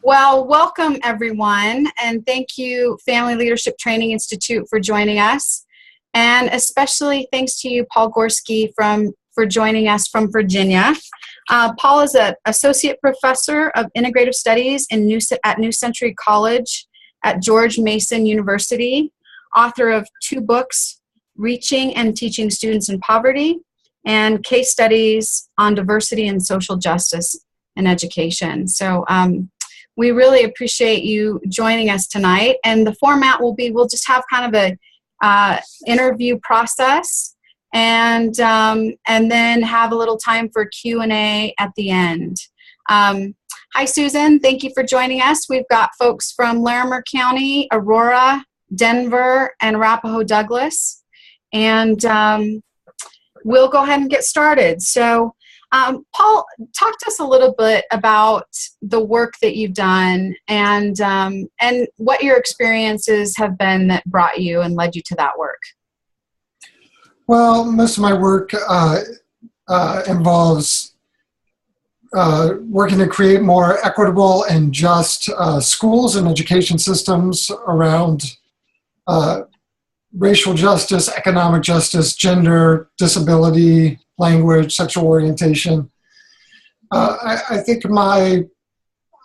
Well, welcome everyone, and thank you Family Leadership Training Institute for joining us, and especially thanks to you, Paul Gorski, for joining us from Virginia. Paul is an Associate Professor of Integrative Studies at New Century College at George Mason University, author of 2 books, Reaching and Teaching Students in Poverty, and case studies on diversity and social justice in education. So we really appreciate you joining us tonight. And the format will be, we'll just have kind of a interview process, and then have a little time for Q&A at the end. Hi, Susan. Thank you for joining us. We've got folks from Larimer County, Aurora, Denver, and Arapahoe Douglas. And we'll go ahead and get started. So, Paul, talk to us a little bit about the work that you've done and what your experiences have been that brought you and led you to that work. Well, most of my work involves working to create more equitable and just schools and education systems around racial justice, economic justice, gender, disability, language, sexual orientation. I think I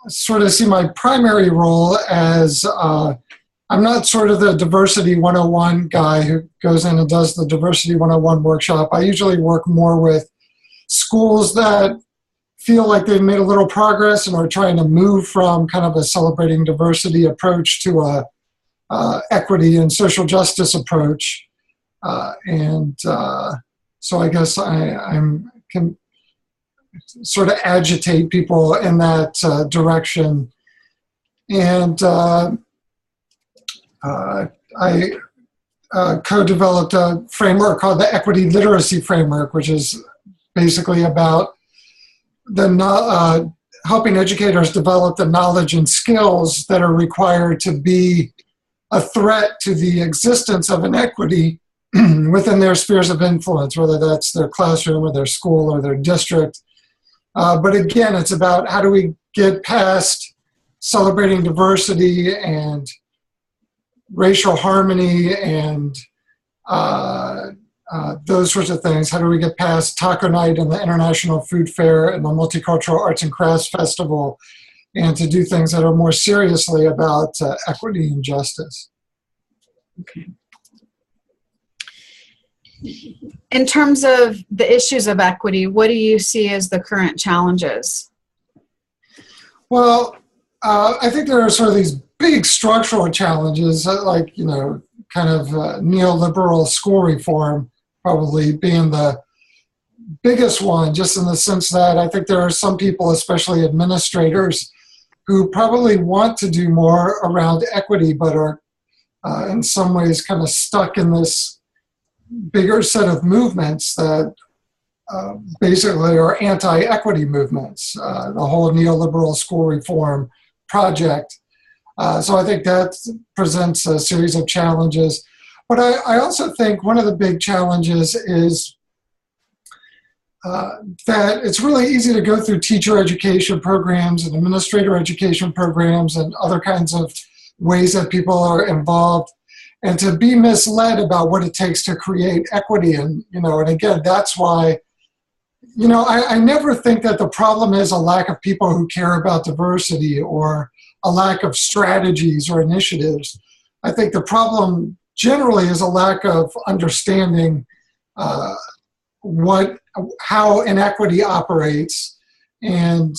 see my primary role as I'm not sort of the Diversity 101 guy who goes in and does the Diversity 101 workshop. I usually work more with schools that feel like they've made a little progress and are trying to move from kind of a celebrating diversity approach to a equity and social justice approach. So I guess I can sort of agitate people in that direction. And I co-developed a framework called the Equity Literacy Framework, which is basically about helping educators develop the knowledge and skills that are required to be a threat to the existence of inequity within their spheres of influence, whether that's their classroom or their school or their district. But again, it's about how do we get past celebrating diversity and racial harmony and those sorts of things. How do we get past Taco Night and the International Food Fair and the Multicultural Arts and Crafts Festival, and to do things that are more seriously about equity and justice. Okay. In terms of the issues of equity, what do you see as the current challenges? Well, I think there are sort of these big structural challenges, like, kind of neoliberal school reform probably being the biggest one, just in the sense that I think there are some people, especially administrators, who probably want to do more around equity, but are in some ways kind of stuck in this bigger set of movements that basically are anti-equity movements, the whole neoliberal school reform project. So I think that presents a series of challenges. But I also think one of the big challenges is that it's really easy to go through teacher education programs and administrator education programs and other kinds of ways that people are involved, and to be misled about what it takes to create equity. And again, that's why, I never think that the problem is a lack of people who care about diversity or a lack of strategies or initiatives. I think the problem generally is a lack of understanding how inequity operates and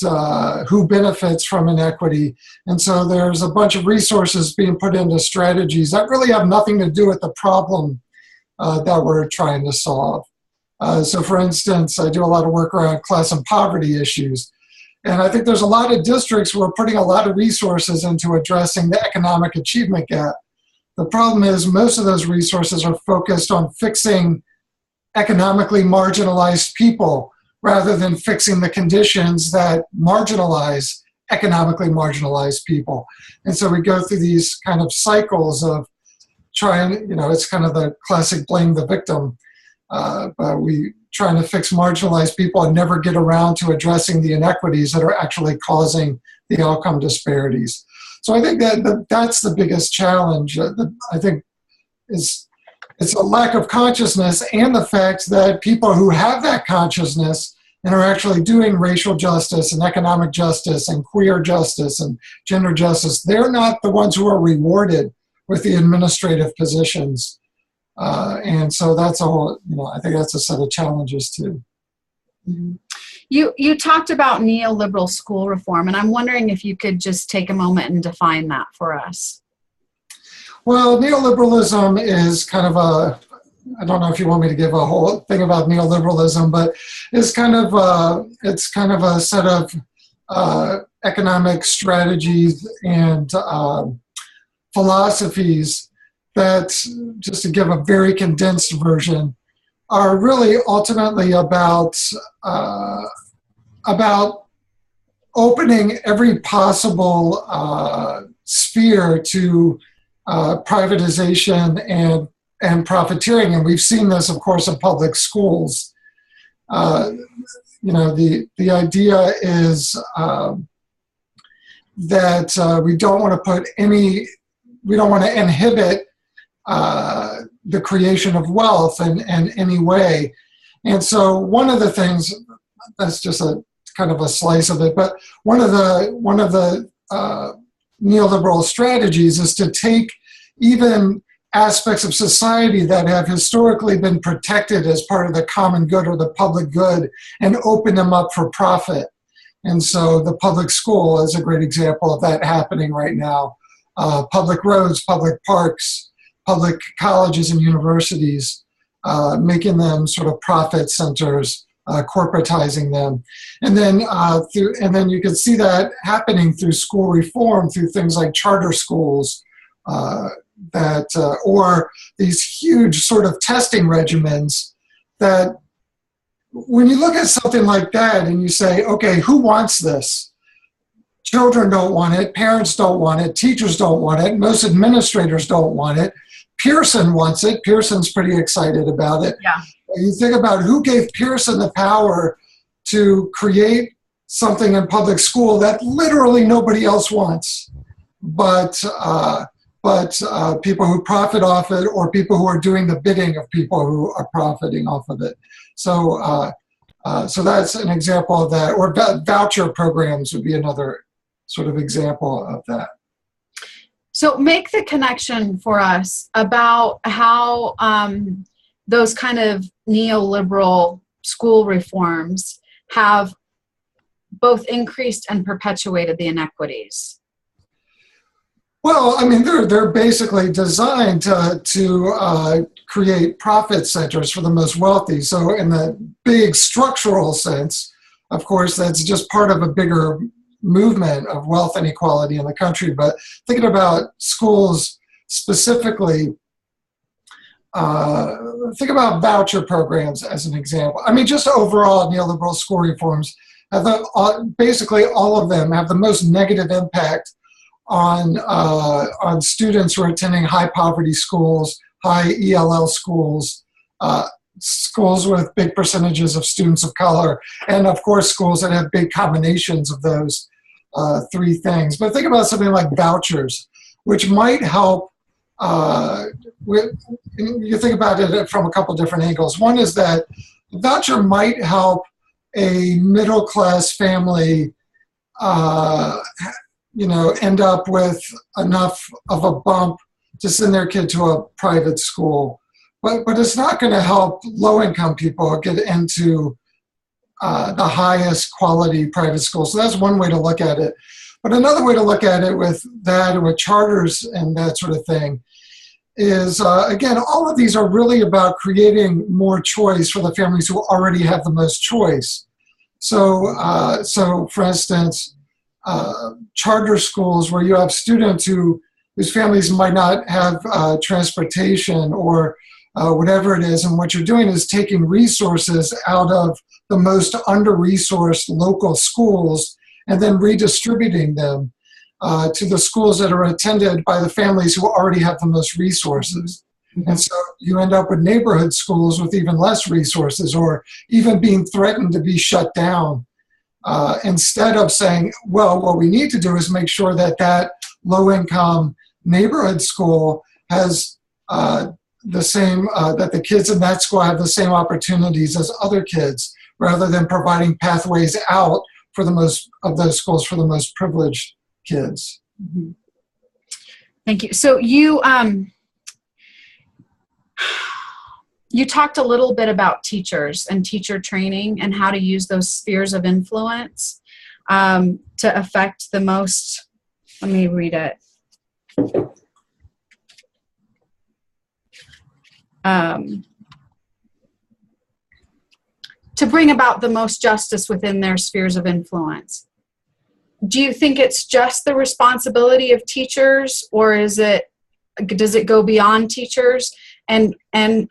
who benefits from inequity. And so there's a bunch of resources being put into strategies that really have nothing to do with the problem that we're trying to solve. So for instance, I do a lot of work around class and poverty issues. And I think there's a lot of districts who are putting a lot of resources into addressing the economic achievement gap. The problem is most of those resources are focused on fixing economically marginalized people rather than fixing the conditions that marginalize economically marginalized people. And so we go through these kind of cycles of trying, it's kind of the classic blame the victim. But we trying to fix marginalized people and never get around to addressing the inequities that are actually causing the outcome disparities. So I think that's the biggest challenge. I think it's a lack of consciousness, and the fact that people who have that consciousness and are actually doing racial justice and economic justice and queer justice and gender justice, they're not the ones who are rewarded with the administrative positions. And so that's a whole, I think that's a set of challenges too. Mm-hmm. You talked about neoliberal school reform, and I'm wondering if you could just take a moment and define that for us. Well, neoliberalism is kind of I don't know if you want me to give a whole thing about neoliberalism, but it's kind of a set of economic strategies and philosophies that, just to give a very condensed version, are really ultimately about opening every possible sphere to privatization and profiteering. And we've seen this, of course, in public schools. The idea is that we don't want to inhibit the creation of wealth in any way. And so one of the things, that's just a kind of a slice of it, but one of the neoliberal strategies is to take even aspects of society that have historically been protected as part of the common good or the public good and open them up for profit. And so the public school is a great example of that happening right now. Public roads, public parks, public colleges and universities, making them sort of profit centers, corporatizing them. And then you can see that happening through school reform, through things like charter schools, or these huge sort of testing regimens that, when you look at something like that and you say, okay, who wants this? Children don't want it, parents don't want it, teachers don't want it, most administrators don't want it. Pearson wants it. Pearson's pretty excited about it. Yeah. You think about who gave Pearson the power to create something in public school that literally nobody else wants, but people who profit off it, or people who are doing the bidding of people who are profiting off of it. So that's an example of that. Or voucher programs would be another sort of example of that. So make the connection for us about how those kind of neoliberal school reforms have both increased and perpetuated the inequities. Well, I mean, they're basically designed to create profit centers for the most wealthy. So in the big structural sense, of course, that's just part of a bigger movement of wealth inequality in the country. But thinking about schools specifically, think about voucher programs as an example. I mean, just overall neoliberal school reforms have basically all of them have the most negative impact on students who are attending high poverty schools, high ELL schools, schools with big percentages of students of color, and of course schools that have big combinations of those three things. But think about something like vouchers, which might help. You think about it from a couple different angles. One is that the voucher might help a middle class family end up with enough of a bump to send their kid to a private school. But it's not going to help low-income people get into the highest quality private schools. So that's one way to look at it. But another way to look at it with that, with charters and that sort of thing, is, again, all of these are really about creating more choice for the families who already have the most choice. So for instance, charter schools where you have students whose families might not have transportation or whatever it is, and what you're doing is taking resources out of the most under-resourced local schools and then redistributing them to the schools that are attended by the families who already have the most resources. And so you end up with neighborhood schools with even less resources, or even being threatened to be shut down instead of saying, well, what we need to do is make sure that that low-income neighborhood school has the same, that the kids in that school have the same opportunities as other kids, rather than providing pathways out for the most of those schools for the most privileged kids. Mm-hmm. Thank you. So you you talked a little bit about teachers and teacher training and how to use those spheres of influence to affect the most. Let me read it. To bring about the most justice within their spheres of influence. Do you think it's just the responsibility of teachers, or does it go beyond teachers? And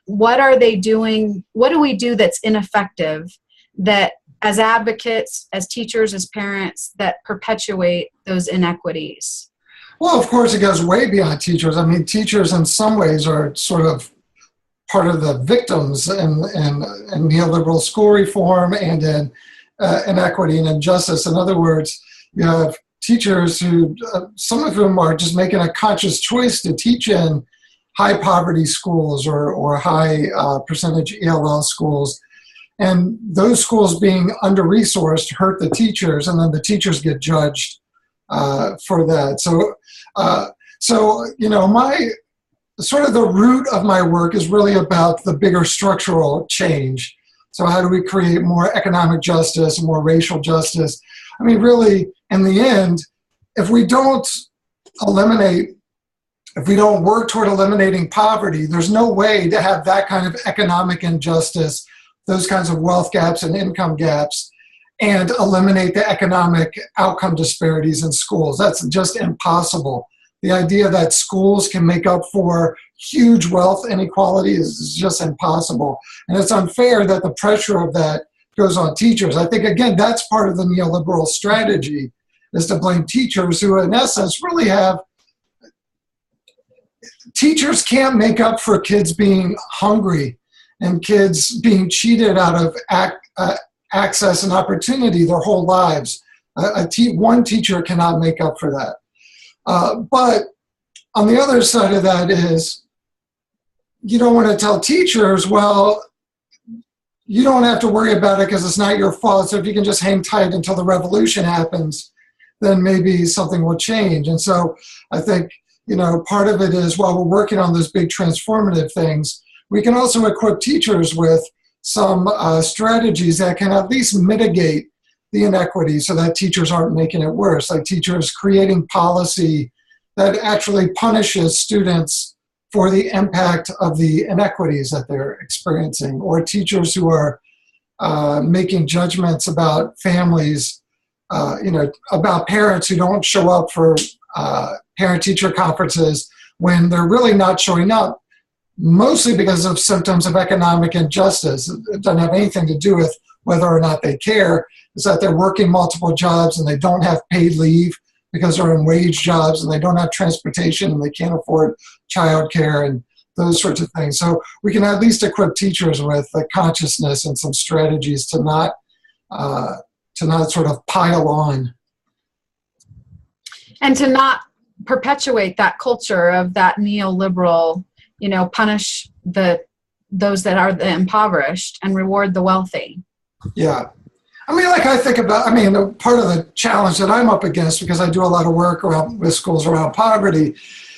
what are they doing? What do we do that's ineffective, that as advocates, as teachers, as parents, that perpetuate those inequities? Well, of course, it goes way beyond teachers. I mean, teachers in some ways are sort of part of the victims in neoliberal school reform and in inequity and injustice. In other words, you have teachers who, some of whom are just making a conscious choice to teach in high poverty schools or high percentage ELL schools. And those schools being under-resourced hurt the teachers, and then the teachers get judged for that. So you know, sort of the root of my work is really about the bigger structural change. So how do we create more economic justice, more racial justice? I mean, really, in the end, if we don't work toward eliminating poverty, there's no way to have that kind of economic injustice, those kinds of wealth gaps and income gaps, and eliminate the economic outcome disparities in schools. That's just impossible. The idea that schools can make up for huge wealth inequality is just impossible. And it's unfair that the pressure of that goes on teachers. I think, again, that's part of the neoliberal strategy, is to blame teachers who, in essence, really have... Teachers can't make up for kids being hungry and kids being cheated out of access and opportunity their whole lives. One teacher cannot make up for that. But on the other side of that is, you don't want to tell teachers, well, you don't have to worry about it because it's not your fault. So if you can just hang tight until the revolution happens, then maybe something will change. And so I think, you know, part of it is, while we're working on those big transformative things, we can also equip teachers with some strategies that can at least mitigate the inequity so that teachers aren't making it worse, like teachers creating policy that actually punishes students for the impact of the inequities that they're experiencing, or teachers who are making judgments about families, about parents who don't show up for parent-teacher conferences when they're really not showing up, mostly because of symptoms of economic injustice. It doesn't have anything to do with whether or not they care. It's that they're working multiple jobs and they don't have paid leave because they're in wage jobs, and they don't have transportation and they can't afford childcare and those sorts of things. So we can at least equip teachers with the consciousness and some strategies to not sort of pile on. And to not perpetuate that culture of that neoliberal, punish those that are the impoverished and reward the wealthy. Yeah. I think about, part of the challenge that I'm up against, because I do a lot of work with schools around poverty,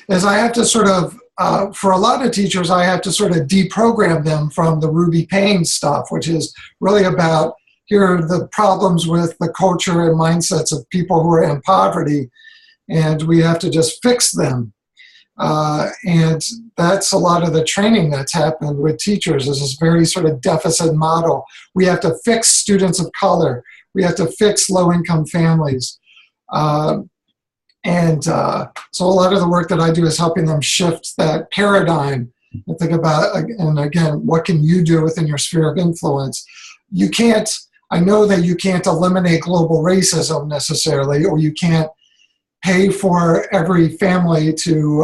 is I have to sort of, for a lot of teachers, I have to sort of deprogram them from the Ruby Payne stuff, which is really about, here are the problems with the culture and mindsets of people who are in poverty, and we have to just fix them. And that's a lot of the training that's happened with teachers, is this very sort of deficit model. We have to fix students of color. We have to fix low-income families. So a lot of the work that I do is helping them shift that paradigm and think about, and again, what can you do within your sphere of influence? I know that you can't eliminate global racism necessarily, or you can't pay for every family to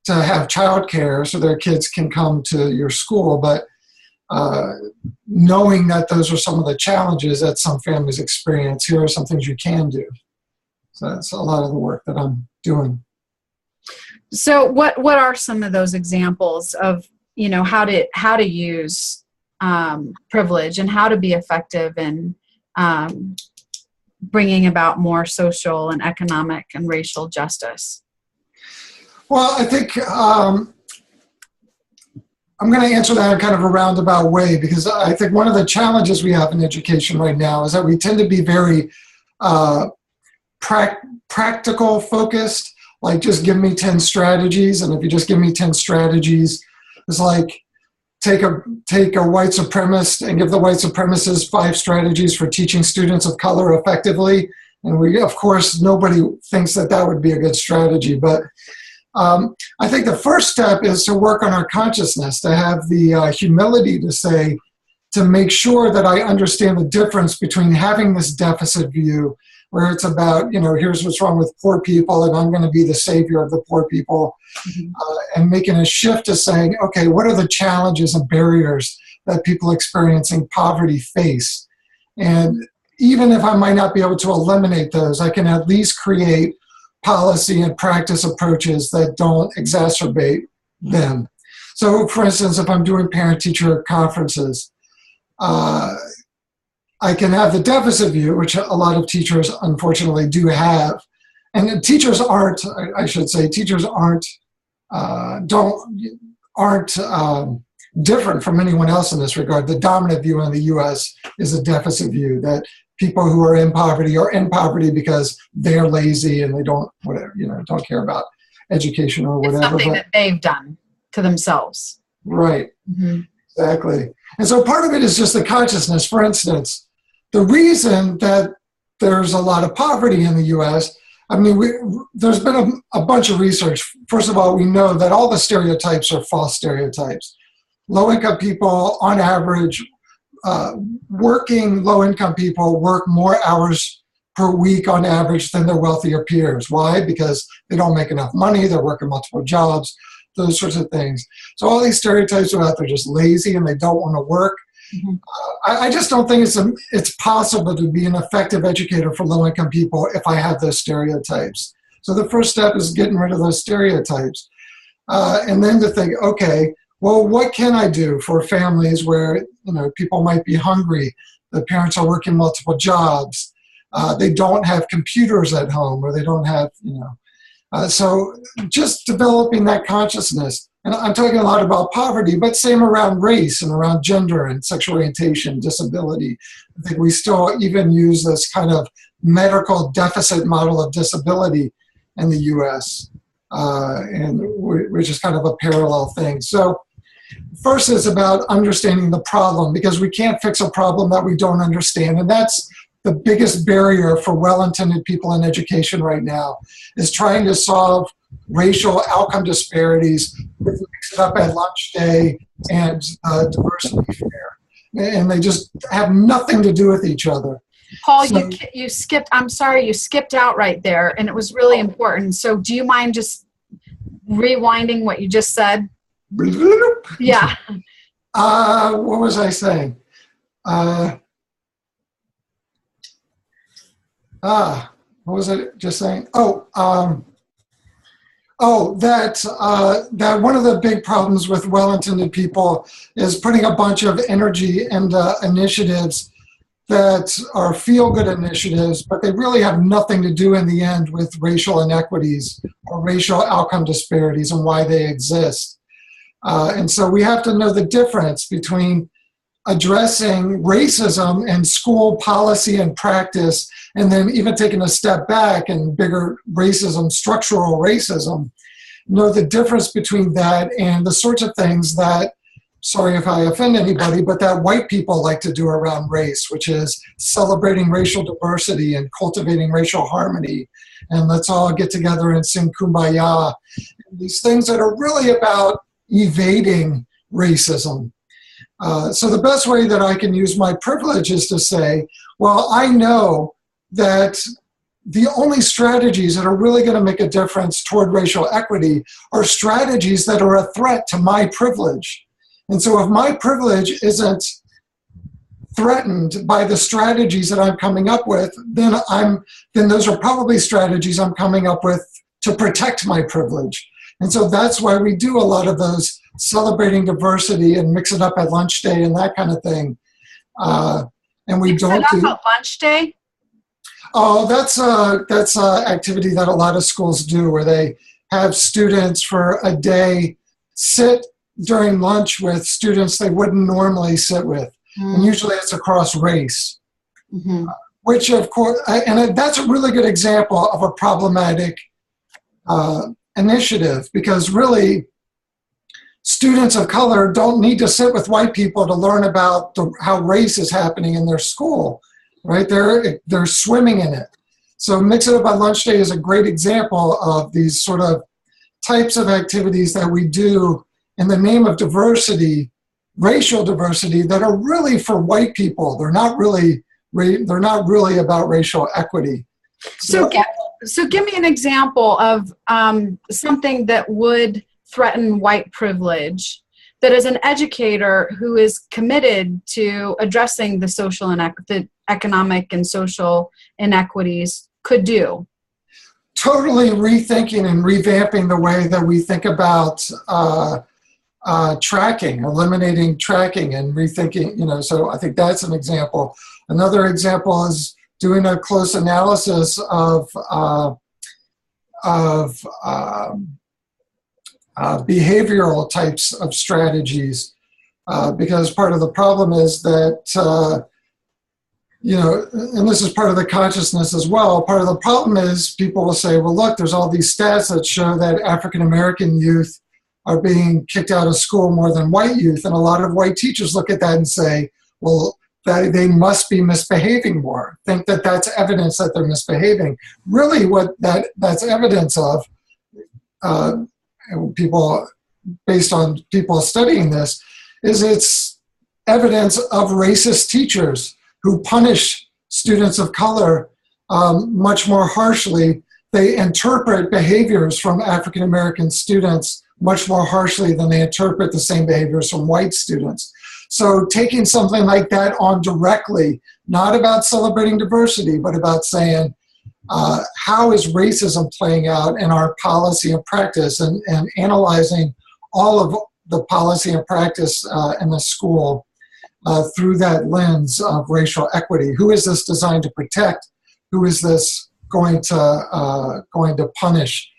have childcare so their kids can come to your school. But knowing that those are some of the challenges that some families experience. Here are some things you can do. So that's a lot of the work that I'm doing. So what are some of those examples of, how to use privilege and how to be effective in bringing about more social and economic and racial justice? Well, I think I'm going to answer that in kind of a roundabout way, because I think one of the challenges we have in education right now is that we tend to be very practical focused, like just give me 10 strategies. And if you just give me 10 strategies, it's like take a white supremacist and give the white supremacist 5 strategies for teaching students of color effectively. And we, of course, nobody thinks that that would be a good strategy. But I think the first step is to work on our consciousness, to have the humility to make sure that I understand the difference between having this deficit view, where it's about, here's what's wrong with poor people, and I'm going to be the savior of the poor people, and making a shift to saying, okay, what are the challenges and barriers that people experiencing poverty face? And even if I might not be able to eliminate those, I can at least create policy and practice approaches that don't exacerbate them. So, for instance, if I'm doing parent-teacher conferences, I can have the deficit view, which a lot of teachers unfortunately do have. And teachers aren't different from anyone else in this regard. The dominant view in the U.S. is a deficit view, that people who are in poverty because they're lazy and they don't care about education or whatever. It's something that they've done to themselves. Right. Mm-hmm. Exactly. And so part of it is just the consciousness. For instance, the reason that there's a lot of poverty in the U.S., there's been a bunch of research. First of all, we know that all the stereotypes are false stereotypes. Low-income people, on average, working low-income people work more hours per week on average than their wealthier peers. Why? Because they don't make enough money, they're working multiple jobs, those sorts of things. So all these stereotypes about they're just lazy and they don't want to work. Mm-hmm. I just don't think it's possible to be an effective educator for low-income people if I have those stereotypes. So the first step is getting rid of those stereotypes. And then to think, okay, well, what can I do for families where people might be hungry, the parents are working multiple jobs, they don't have computers at home, or they don't have, so just developing that consciousness. And I'm talking a lot about poverty, but same around race and around gender and sexual orientation, disability. I think we still even use this kind of medical deficit model of disability in the U.S., which is kind of a parallel thing. So first is about understanding the problem, because we can't fix a problem that we don't understand. And that's the biggest barrier for well-intended people in education right now, is trying to solve racial outcome disparities with mix it up at lunch day and diversity fair. And they just have nothing to do with each other. Paul, so, you skipped out right there, and it was really important. So do you mind just rewinding what you just said? Yeah. What was I saying? What was I just saying? That one of the big problems with well-intended people is putting a bunch of energy into initiatives that are feel-good initiatives, but they really have nothing to do in the end with racial inequities or racial outcome disparities and why they exist. And so we have to know the difference between addressing racism in school policy and practice, and then even taking a step back and bigger racism, structural racism, know the difference between that and the sorts of things that, sorry if I offend anybody, but that white people like to do around race, which is celebrating racial diversity and cultivating racial harmony, and let's all get together and sing Kumbaya. These things that are really about evading racism. So the best way that I can use my privilege is to say, well, I know that the only strategies that are really going to make a difference toward racial equity are strategies that are a threat to my privilege. And so if my privilege isn't threatened by the strategies that I'm coming up with, then those are probably strategies I'm coming up with to protect my privilege. And so that's why we do a lot of those celebrating diversity and mix it up at lunch day and that kind of thing. And we don't do at lunch day. Oh, that's a activity that a lot of schools do, where they have students for a day sit during lunch with students they wouldn't normally sit with. And usually it's across race, which of course, and that's a really good example of a problematic initiative, because really students of color don't need to sit with white people to learn about how race is happening in their school, right? They're swimming in it. So Mix It Up at Lunch Day is a great example of these sort of types of activities that we do in the name of diversity, racial diversity, that are really for white people. They're not really about racial equity. So give me an example of something that would threaten white privilege, that as an educator who is committed to addressing the social the economic and social inequities could do. Totally rethinking and revamping the way that we think about tracking, eliminating tracking and rethinking, so I think that's an example. Another example is doing a close analysis of behavioral types of strategies, because part of the problem is that, and this is part of the consciousness as well, part of the problem is people will say, well, look, there's all these stats that show that African-American youth are being kicked out of school more than white youth. And a lot of white teachers look at that and say, well, that they must be misbehaving more, think that that's evidence that they're misbehaving. Really what that's evidence of, people, based on people studying this, is it's evidence of racist teachers who punish students of color much more harshly. They interpret behaviors from African-American students much more harshly than they interpret the same behaviors from white students. So taking something like that on directly, not about celebrating diversity, but about saying, how is racism playing out in our policy and practice, and analyzing all of the policy and practice in the school through that lens of racial equity. Who is this designed to protect? Who is this going to punish?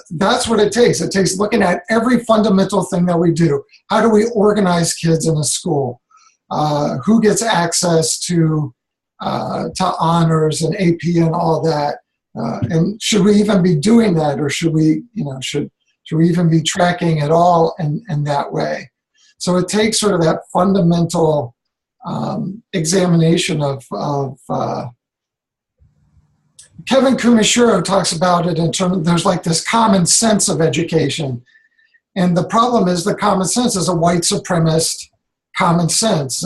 That's what it takes. It takes looking at every fundamental thing that we do. How do we organize kids in a school? Who gets access to honors and AP and all that? And should we even be doing that, or should we even be tracking at all in that way? So it takes sort of that fundamental examination of Kevin Kumashiro talks about it in terms, there's like this common sense of education. And the problem is the common sense is a white supremacist common sense.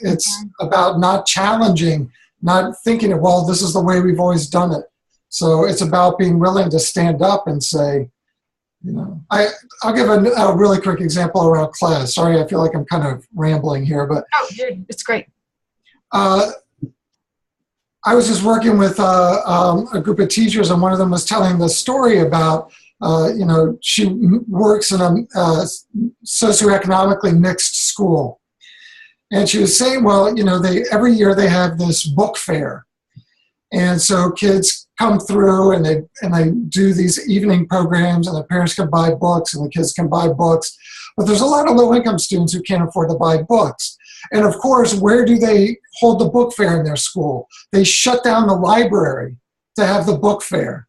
It's about not challenging, not thinking, well, this is the way we've always done it. So it's about being willing to stand up and say, I'll give a really quick example around class. Sorry, I feel like I'm kind of rambling here, but it's great. I was just working with a group of teachers, and one of them was telling the story about, she works in a socioeconomically mixed school. And she was saying, well, every year they have this book fair. And so kids come through and they do these evening programs, and the parents can buy books and the kids can buy books. But there's a lot of low-income students who can't afford to buy books. And of course, where do they hold the book fair in their school? They shut down the library to have the book fair.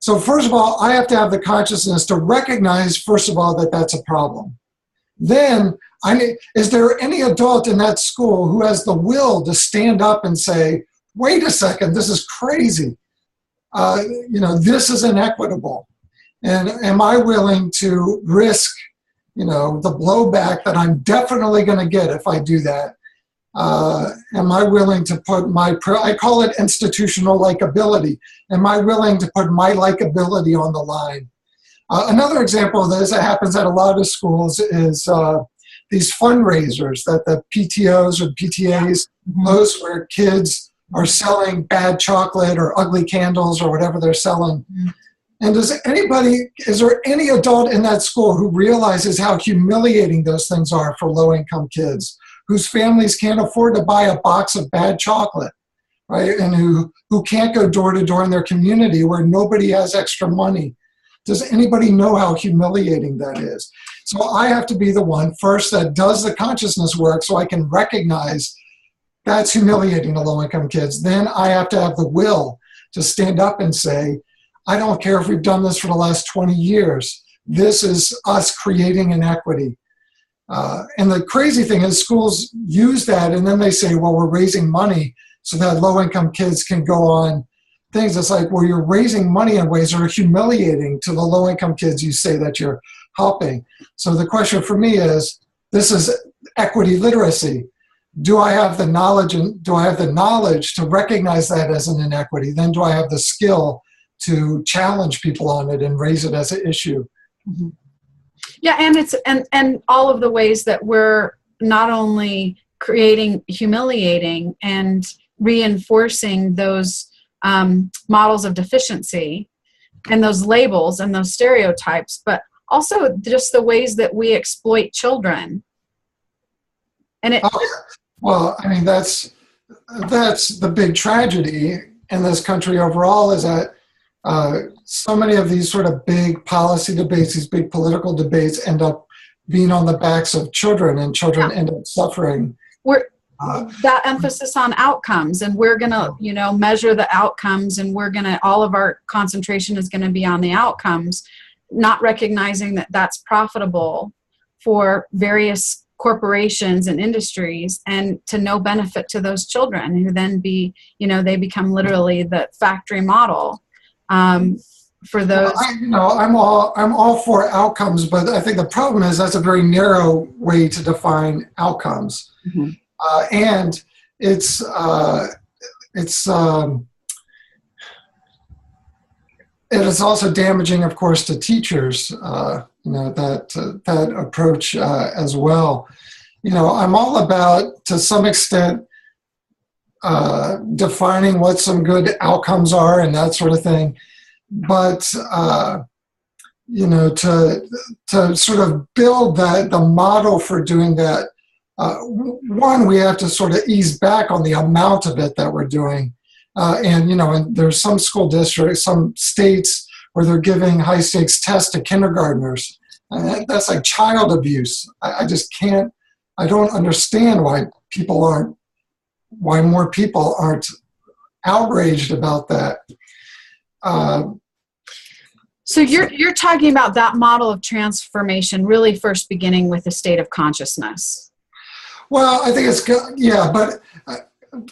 So first of all, I have to have the consciousness to recognize, first of all, that that's a problem. Then, is there any adult in that school who has the will to stand up and say, wait a second, this is crazy. This is inequitable. And am I willing to risk the blowback that I'm definitely going to get if I do that? Am I willing to put I call it institutional likability. Am I willing to put my likability on the line? Another example of this that happens at a lot of schools is these fundraisers that the PTOs or PTAs host where kids are selling bad chocolate or ugly candles or whatever they're selling. And is there any adult in that school who realizes how humiliating those things are for low-income kids whose families can't afford to buy a box of bad chocolate, right? And who can't go door to door in their community where nobody has extra money? Does anybody know how humiliating that is? So I have to be the one first that does the consciousness work so I can recognize that's humiliating to low-income kids. Then I have to have the will to stand up and say, I don't care if we've done this for the last 20 years. This is us creating inequity. And the crazy thing is schools use that and then they say, well, we're raising money so that low-income kids can go on things. It's like, well, you're raising money in ways that are humiliating to the low-income kids you say that you're helping. So the question for me is, this is equity literacy. Do I have the knowledge to recognize that as an inequity? Then do I have the skill to challenge people on it and raise it as an issue? Mm-hmm. Yeah, and it's and all of the ways that we're not only creating humiliating and reinforcing those models of deficiency and those labels and those stereotypes, but also just the ways that we exploit children. And it. Oh, yeah. Well, I mean, that's the big tragedy in this country overall is that so many of these sort of big policy debates, these big political debates end up being on the backs of children, and children end up suffering. That emphasis on outcomes, and we're going to, measure the outcomes, and all of our concentration is going to be on the outcomes, not recognizing that that's profitable for various corporations and industries and to no benefit to those children who then they become literally the factory model for those. Well, I'm all for outcomes, but I think the problem is that's a very narrow way to define outcomes. Mm-hmm. And it is also damaging, of course, to teachers. That approach as well. I'm all about, to some extent, defining what some good outcomes are and that sort of thing. But to sort of build the model for doing that. One, we have to sort of ease back on the amount of it that we're doing. And there's some school districts, some states where they're giving high stakes tests to kindergartners. That's like child abuse. I just can't, I don't understand why more people aren't outraged about that. So you're talking about that model of transformation really first beginning with a state of consciousness. Well, I think it's good, yeah, but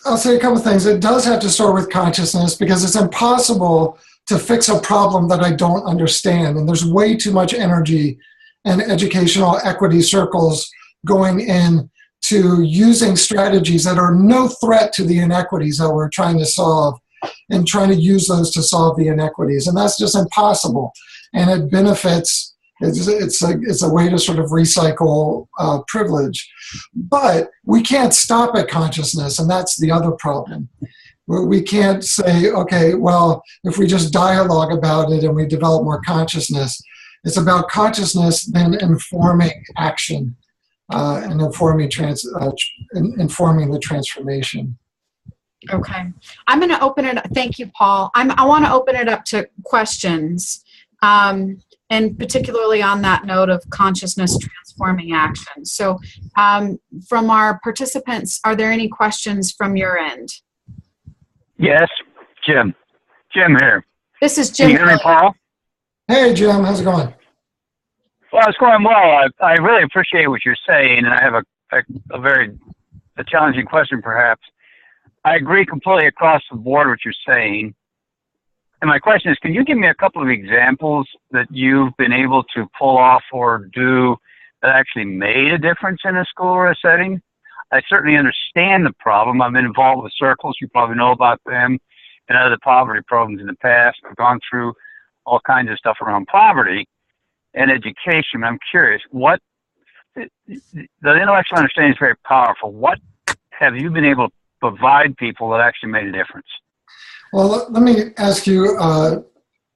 I'll say a couple of things. It does have to start with consciousness because it's impossible to fix a problem that I don't understand. And there's way too much energy and educational equity circles going into using strategies that are no threat to the inequities that we're trying to solve and trying to use those to solve the inequities. And that's just impossible. And it benefits, it's a way to sort of recycle privilege. But we can't stop at consciousness, and that's the other problem. We can't say, okay, well, if we just dialogue about it and we develop more consciousness, it's about consciousness then informing action and informing the transformation. Okay. I'm going to open it up. Thank you, Paul. I want to open it up to questions, and particularly on that note of consciousness transforming action. So from our participants, are there any questions from your end? Yes, Jim. Jim here. This is Jim. Can you hear me, Paul? Hey, Jim. How's it going? Well, it's going well. I really appreciate what you're saying, and I have a challenging question, perhaps. I agree completely across the board what you're saying. And my question is, can you give me a couple of examples that you've been able to pull off or do that actually made a difference in a school or a setting? I certainly understand the problem. I've been involved with circles. You probably know about them and other poverty programs in the past. I've gone through all kinds of stuff around poverty and education. I'm curious, what the intellectual understanding is very powerful. What have you been able to provide people that actually made a difference? Well, let me ask you,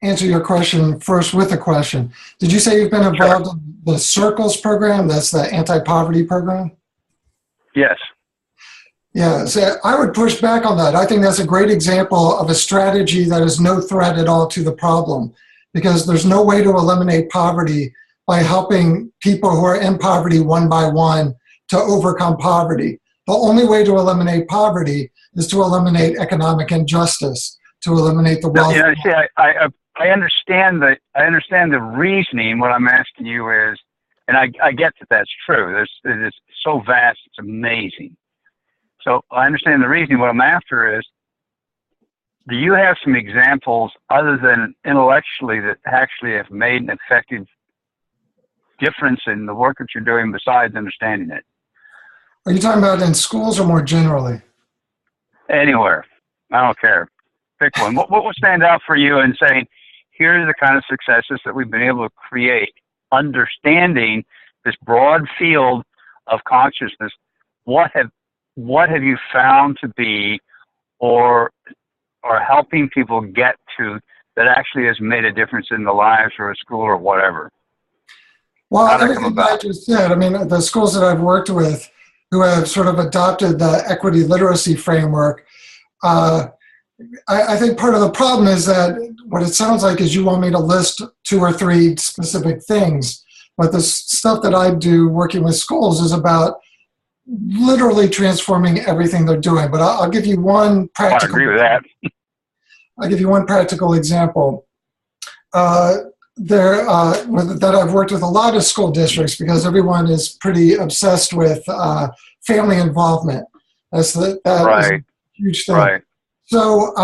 answer your question first with a question. Did you say you've been involved in the Circles program? That's the anti-poverty program? Yes. Yeah, so I would push back on that. I think that's a great example of a strategy that is no threat at all to the problem, because there's no way to eliminate poverty by helping people who are in poverty one by one to overcome poverty. The only way to eliminate poverty is to eliminate economic injustice, to eliminate the wealth. Yeah, see, I understand the reasoning. What I'm asking you is, and I get that that's true. It's so vast, it's amazing. So I understand the reasoning. What I'm after is, do you have some examples other than intellectually that actually have made an effective difference in the work that you're doing besides understanding it? Are you talking about in schools or more generally? Anywhere. I don't care. Pick one. What will stand out for you in saying, here are the kind of successes that we've been able to create, understanding this broad field of consciousness? What have you found to be or helping people get to that actually has made a difference in the lives or a school or whatever? Well, everything that I just said, I mean, the schools that I've worked with who have sort of adopted the equity literacy framework, I think part of the problem is that what it sounds like is you want me to list 2 or 3 specific things, but the stuff that I do working with schools is about literally transforming everything they're doing. But I'll give you one practical. I agree with that. I'll give you one practical example. That I've worked with a lot of school districts, because everyone is pretty obsessed with family involvement. That is a huge thing. Right. So,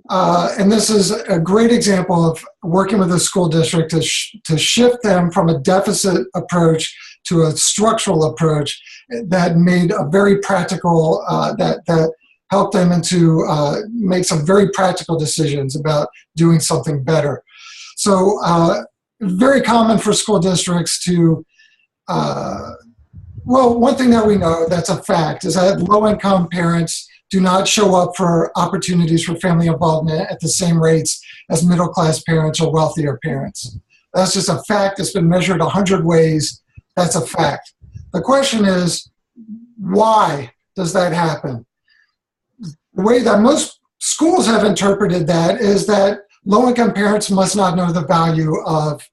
and this is a great example of working with a school district to shift them from a deficit approach to a structural approach that made a very practical, that helped them into make some very practical decisions about doing something better. So very common for school districts to, well, one thing that we know that's a fact is that low-income parents do not show up for opportunities for family involvement at the same rates as middle-class parents or wealthier parents. That's just a fact. It's been measured 100 ways. That's a fact. The question is, why does that happen? The way that most schools have interpreted that is that low-income parents must not know the value of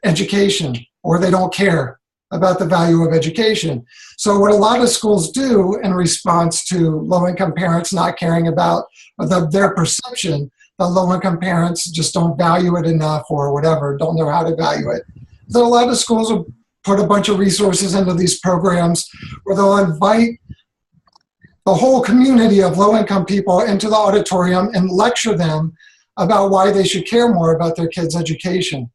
education, or they don't care about the value of education. So what a lot of schools do in response to low-income parents not caring about their perception that low-income parents just don't value it enough or whatever, don't know how to value it. So a lot of schools will put a bunch of resources into these programs where they'll invite the whole community of low-income people into the auditorium and lecture them about why they should care more about their kids' education.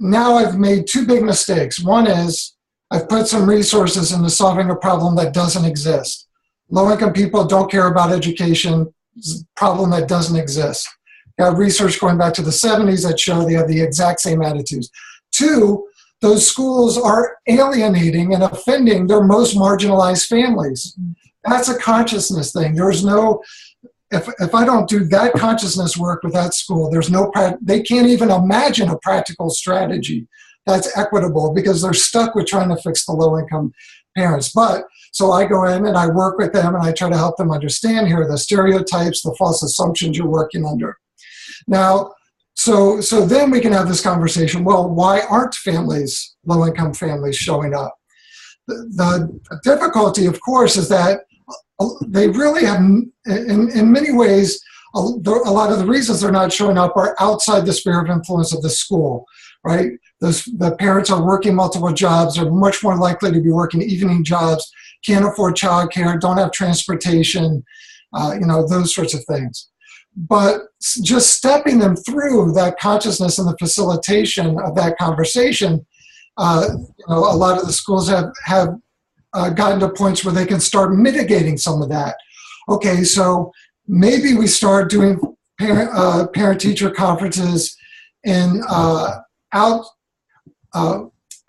Now I've made 2 big mistakes. One is I've put some resources into solving a problem that doesn't exist. Low-income people don't care about education. It's a problem that doesn't exist. I have research going back to the 70s that show they have the exact same attitudes. 2, those schools are alienating and offending their most marginalized families. That's a consciousness thing. There's no, if I don't do that consciousness work with that school, there's no, they can't even imagine a practical strategy that's equitable because they're stuck with trying to fix the low-income parents. But, so I go in and I work with them and I try to help them understand here are the stereotypes, the false assumptions you're working under. Now, so then we can have this conversation, well, why aren't families, low-income families, showing up? The difficulty, of course, is that they really have, in many ways, a lot of the reasons they're not showing up are outside the sphere of influence of the school, right? The parents are working multiple jobs, are much more likely to be working evening jobs, can't afford childcare, don't have transportation, those sorts of things. But just stepping them through that consciousness and the facilitation of that conversation, a lot of the schools have gotten to points where they can start mitigating some of that. Okay, so maybe we start doing parent-teacher conferences in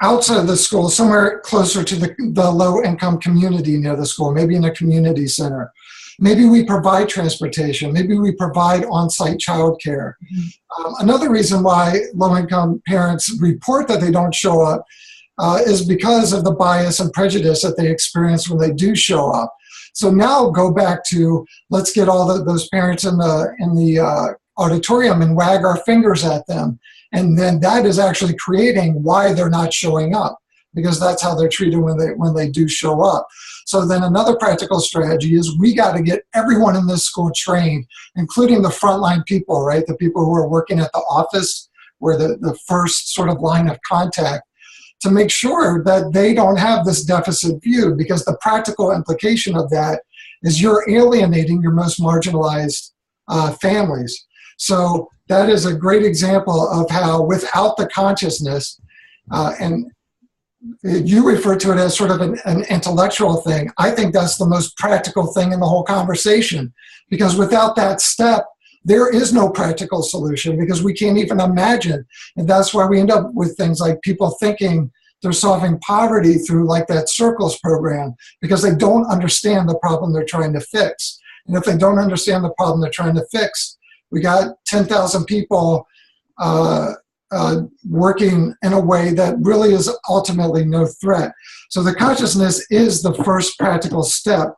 outside of the school, somewhere closer to the low-income community near the school, maybe in a community center. Maybe we provide transportation. Maybe we provide on-site childcare. Another reason why low-income parents report that they don't show up is because of the bias and prejudice that they experience when they do show up. So now go back to, let's get all those parents in the auditorium and wag our fingers at them. And then that is actually creating why they're not showing up, because that's how they're treated when they do show up. So then another practical strategy is we got to get everyone in this school trained, including the frontline people, right? The people who are working at the office, where the first sort of line of contact, to make sure that they don't have this deficit view, because the practical implication of that is you're alienating your most marginalized families. So that is a great example of how without the consciousness, and you refer to it as sort of an intellectual thing, I think that's the most practical thing in the whole conversation, because without that step, there is no practical solution, because we can't even imagine. And that's why we end up with things like people thinking they're solving poverty through like that circles program, because they don't understand the problem they're trying to fix. And if they don't understand the problem they're trying to fix, we got 10,000 people working in a way that really is ultimately no threat. So the consciousness is the first practical step.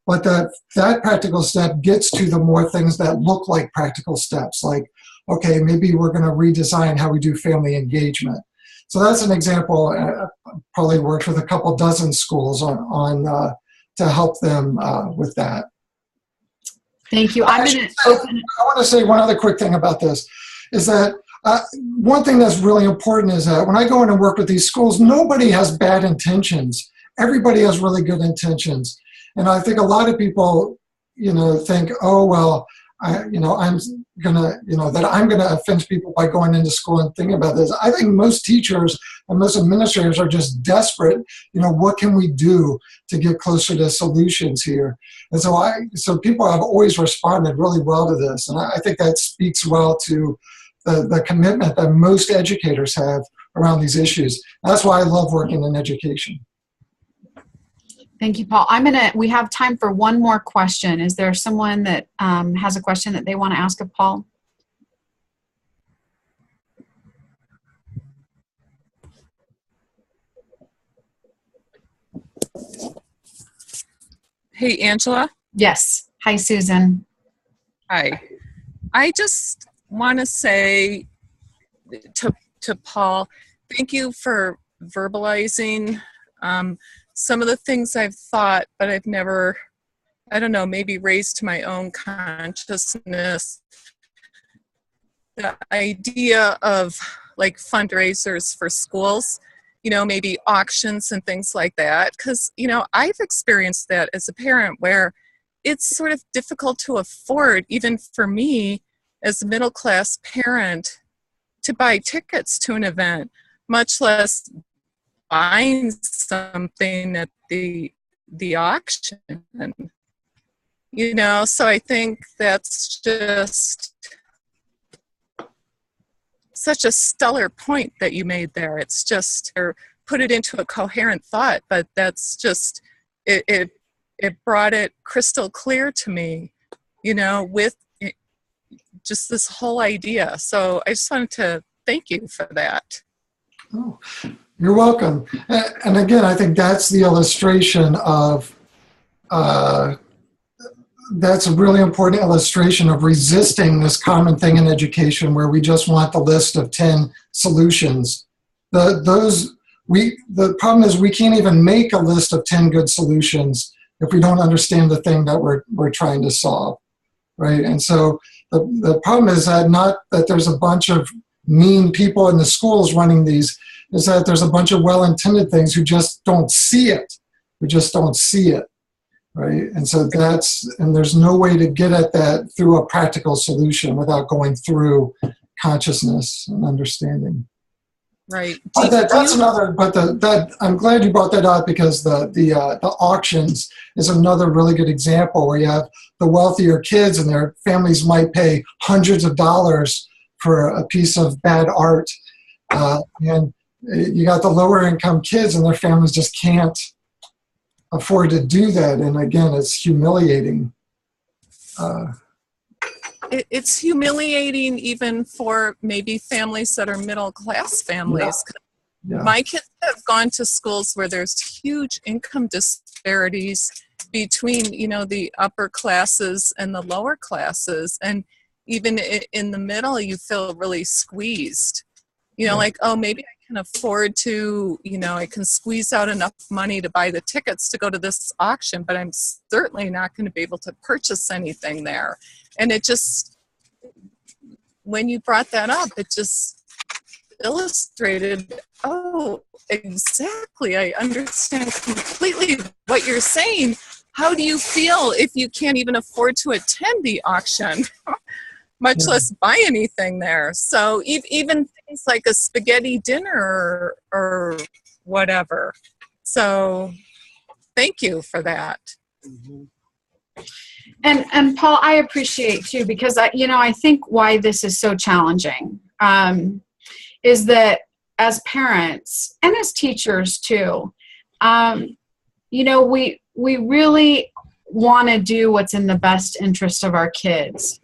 But that practical step gets to the more things that look like practical steps, like, okay, maybe we're going to redesign how we do family engagement. So that's an example. Probably worked with a couple dozen schools on to help them with that. Thank you. I want to say one other quick thing about this, is that one thing that's really important is that when I go in and work with these schools, nobody has bad intentions. Everybody has really good intentions. And I think a lot of people, think, oh, well, I'm gonna offend people by going into school and thinking about this. I think most teachers and most administrators are just desperate. What can we do to get closer to solutions here? And so people have always responded really well to this, and I think that speaks well to the commitment that most educators have around these issues. That's why I love working in education. Thank you, Paul. We have time for one more question. Is there someone that has a question that they want to ask of Paul? Hey, Angela. Yes. Hi, Susan. Hi. I just want to say to Paul, thank you for verbalizing some of the things I've thought, but I've never, maybe raised to my own consciousness. The idea of like fundraisers for schools, maybe auctions and things like that. Because, I've experienced that as a parent where it's sort of difficult to afford, even for me as a middle-class parent, to buy tickets to an event, much less buying something at the auction. So I think that's just such a stellar point that you made there. It's just, or put it into a coherent thought, but that's just, it brought it crystal clear to me, with just this whole idea. So I just wanted to thank you for that. Oh, you're welcome. And again, I think that's the illustration of, that's a really important illustration of resisting this common thing in education where we just want the list of 10 solutions. The problem is we can't even make a list of 10 good solutions if we don't understand the thing that we're trying to solve, right? And so the problem is that not that there's a bunch of mean people in the schools running these, is that there's a bunch of well-intended things who just don't see it. We just don't see it, right? And so there's no way to get at that through a practical solution without going through consciousness and understanding. Right. But I'm glad you brought that up, because the auctions is another really good example where you have the wealthier kids and their families might pay hundreds of dollars for a piece of bad art. And you got the lower income kids and their families just can't afford to do that. And again, it's humiliating. It's humiliating even for maybe families that are middle class families. Yeah. My kids have gone to schools where there's huge income disparities between, you know, the upper classes and the lower classes. And even in the middle, you feel really squeezed. You know, Yeah. like, oh, maybe I can afford to, you know, I can squeeze out enough money to buy the tickets to go to this auction, but I'm certainly not going to be able to purchase anything there. And it just, when you brought that up, it just illustrated, oh, exactly, I understand completely what you're saying. How do you feel if you can't even afford to attend the auction, much less buy anything there? So even things like a spaghetti dinner or whatever. So thank you for that. And Paul, I appreciate too, because I think why this is so challenging is that as parents and as teachers too, we really want to do what's in the best interest of our kids.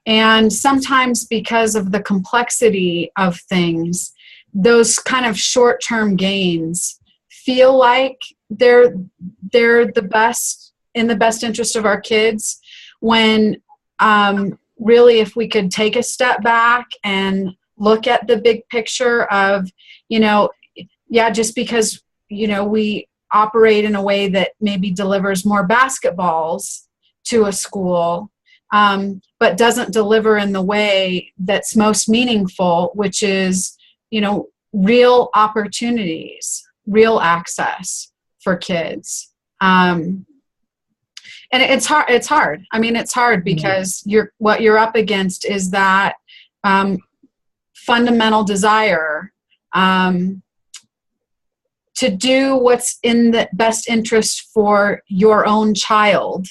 And sometimes because of the complexity of things, those kind of short-term gains feel like they're the best, in the best interest of our kids, when really if we could take a step back and look at the big picture of, just because, we operate in a way that maybe delivers more basketballs to a school, but doesn't deliver in the way that's most meaningful, which is, real opportunities, real access for kids. And it's hard. I mean, it's hard because what you're up against is that fundamental desire to do what's in the best interest for your own child,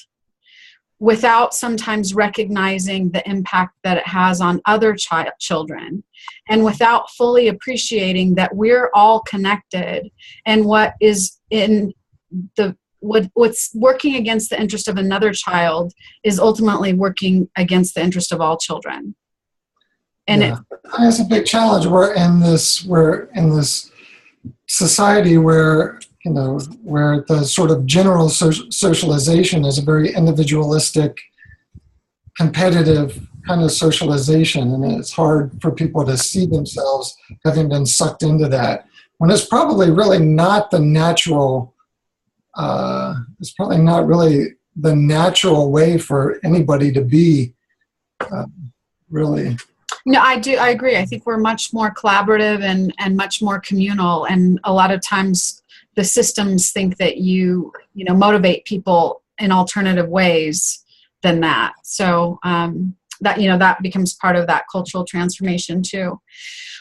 without sometimes recognizing the impact that it has on other children, and without fully appreciating that we're all connected, and what's working against the interest of another child is ultimately working against the interest of all children. And it's a big challenge. We're in this society where the sort of general socialization is a very individualistic, competitive kind of socialization, and it's hard for people to see themselves having been sucked into that, when it's probably really not the natural. It's probably not really the natural way for anybody to be, really. No, I agree. I think we're much more collaborative and much more communal. And a lot of times the systems think that you motivate people in alternative ways than that. So that becomes part of that cultural transformation too.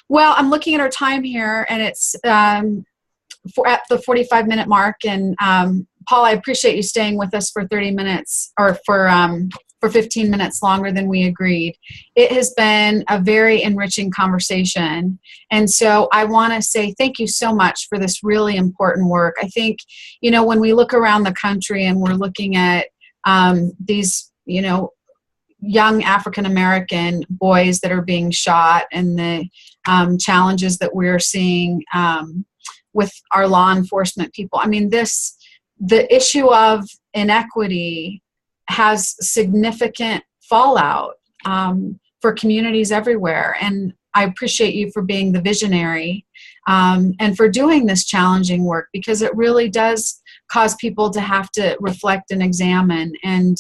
Well, I'm looking at our time here, and it's at the 45-minute mark. And Paul, I appreciate you staying with us for 30 minutes or for 15 minutes longer than we agreed. It has been a very enriching conversation. And so I want to say thank you so much for this really important work. I think, when we look around the country and we're looking at these, young African-American boys that are being shot, and the challenges that we're seeing with our law enforcement people. I mean, the issue of inequity has significant fallout for communities everywhere. And I appreciate you for being the visionary and for doing this challenging work, because it really does cause people to have to reflect and examine, and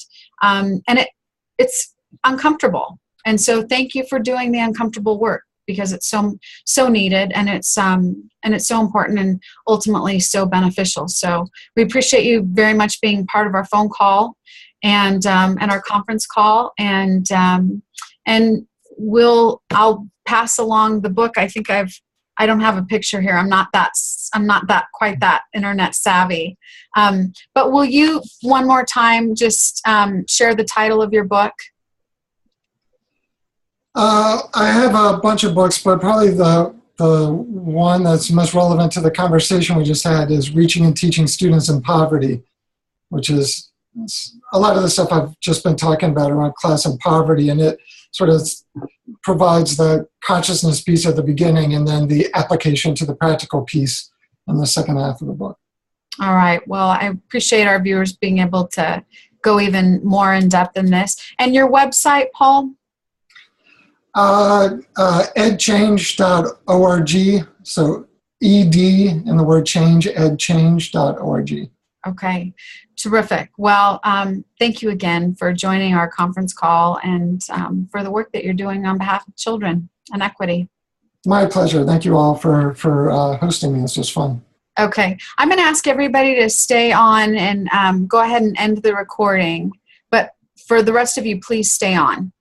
it's uncomfortable. And so thank you for doing the uncomfortable work, because it's so needed, and it's so important, and ultimately so beneficial. So we appreciate you very much being part of our phone call and our conference call, and I'll pass along the book. I think I don't have a picture here. I'm not quite that internet savvy. But will you one more time just share the title of your book? I have a bunch of books, but probably the the one that's most relevant to the conversation we just had is reaching and teaching students in poverty, which is a lot of the stuff I've just been talking about around class and poverty, and it sort of provides the consciousness piece at the beginning and then the application to the practical piece in the second half of the book. All right. Well, I appreciate our viewers being able to go even more in depth in this. And your website, Paul? edchange.org. So ED in the word change, edchange.org. Okay. Terrific. Well, thank you again for joining our conference call and for the work that you're doing on behalf of children and equity. My pleasure. Thank you all for hosting me. This was fun. Okay. I'm going to ask everybody to stay on and go ahead and end the recording. But for the rest of you, please stay on.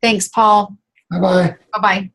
Thanks, Paul. Bye-bye. Bye-bye.